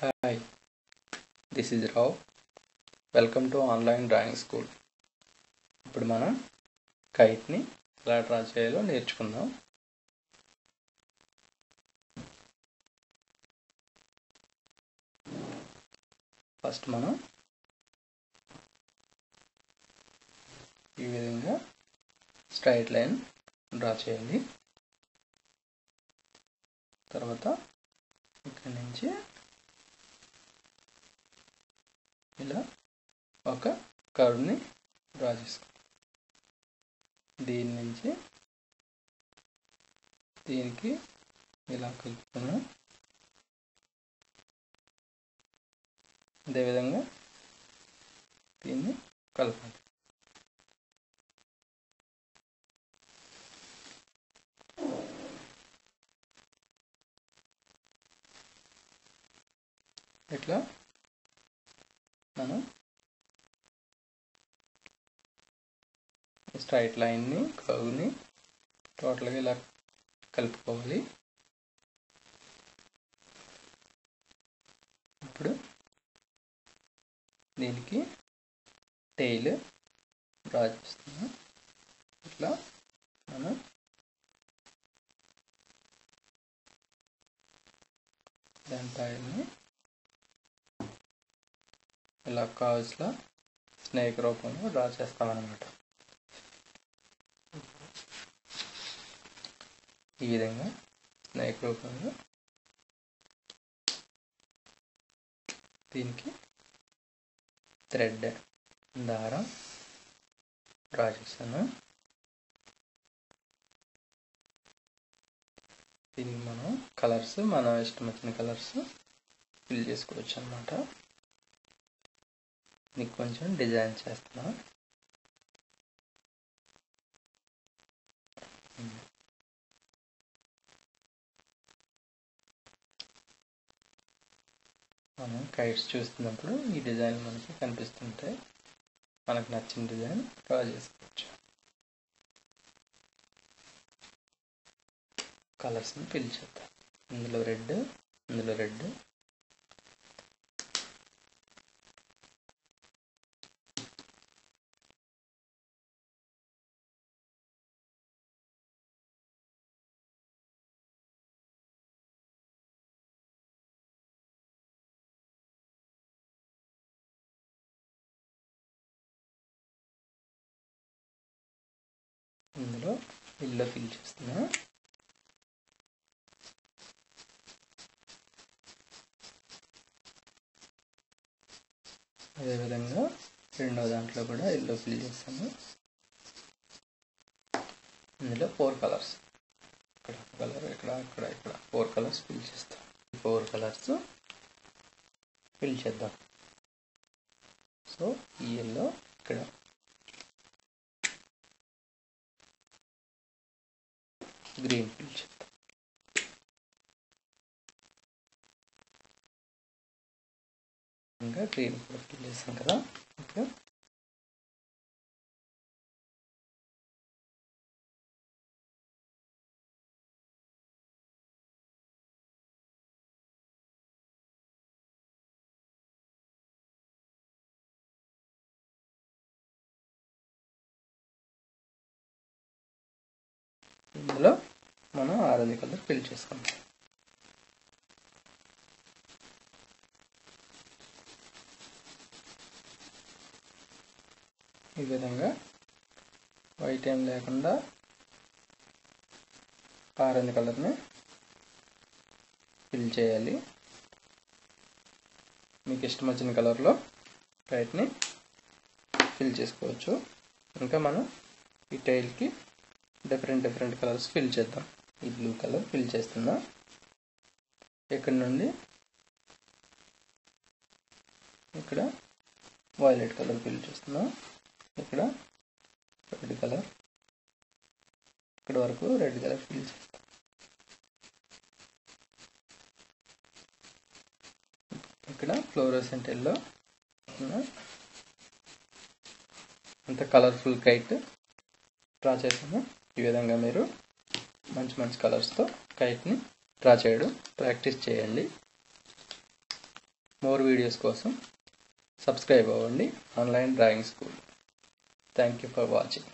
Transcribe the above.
Hi, this is Rao. Welcome to Online Drawing School. ఇప్పుడు మనం కైట్ని ఎలా డ్రా చేయాలో నేర్చుకుందాం. ఫస్ట్ మనం ఈ విధంగా స్ట్రైట్ లైన్ డ్రా చేయాలి. తర్వాత ఇక్కడ నుంచి ఇలా ఒక కర్వ్ని డ్రా చేసుకోవాలి. దీని నుంచి దీనికి ఇలా కలుపుకున్నాం. అదేవిధంగా దీన్ని కలపాలి. ఇట్లా మనం స్ట్రైట్ లైన్ని కర్వ్ని టోటల్గా ఇలా కలుపుకోవాలి. ఇప్పుడు దీనికి టెయిల్ డ్రా చేస్తున్నాం. ఇట్లా మనం దాని టైల్ని ఇలా కర్వ్స్లో స్నేక్ రూపంలో డ్రా చేస్తామన్నమాట. ఈ విధంగా స్నేక్ రూపంలో దీనికి థ్రెడ్ దారం డ్రా చేశాను. దీనికి మనం కలర్స్ మన ఇష్టం వచ్చిన కలర్స్ ఫిల్ చేసుకోవచ్చు అన్నమాట. నీకు కొంచెం డిజైన్ చేస్తున్నా. మనం కైట్స్ చూస్తున్నప్పుడు ఈ డిజైన్ మనకి కనిపిస్తుంటాయి. మనకు నచ్చిన డిజైన్ డ్రా చేసుకోవచ్చు. కలర్స్ని ఫిల్ చేద్దాం. ఇందులో రెడ్, ఇందులో రెడ్, ఇందులో ఎల్లో ఫిల్ చేస్తున్నా. అదేవిధంగా రెండవ దాంట్లో కూడా ఎల్లో ఫిల్ చేస్తాను. ఇందులో 4 కలర్స్, ఇక్కడ కలర్, ఇక్కడ ఇక్కడ ఇక్కడ 4 కలర్స్ ఫిల్ చేస్తాం. 4 కలర్స్ ఫిల్ చేద్దాం. సో ఈ ఎల్లో ఇక్కడ, గ్రీన్ ఫిల్ చేద్దాం. ఇంకా గ్రీన్ కూడా ఫిల్ చేస్తాం కదా. ఓకే, ఇందులో మనం ఆరెంజ్ కలర్ ఫిల్ చేసుకుంటాం. ఈ విధంగా వైట్ ఏం లేకుండా ఆరెంజ్ కలర్ని ఫిల్ చేయాలి. మీకు ఇష్టం వచ్చిన కలర్లో కైట్ని ఫిల్ చేసుకోవచ్చు. ఇంకా మనం ఈ టైల్కి డిఫరెంట్ కలర్స్ ఫిల్ చేద్దాం. ఈ బ్లూ కలర్ ఫిల్ చేస్తున్నా. ఇక్కడ నుండి ఇక్కడ వైలెట్ కలర్ ఫిల్ చేస్తున్నా. ఇక్కడ రెడ్ కలర్, ఇక్కడ వరకు రెడ్ కలర్ ఫిల్ చేస్తాం. ఇక్కడ ఫ్లోరోసెంట్ ఎల్లో, అంత కలర్ఫుల్ కైట్ డ్రా చేసాము. ఈ విధంగా మీరు మంచి కలర్స్తో కైట్ని డ్రా చేయడం ప్రాక్టీస్ చేయండి. మోర్ వీడియోస్ కోసం సబ్స్క్రైబ్ అవ్వండి online drawing school. Thank you for watching.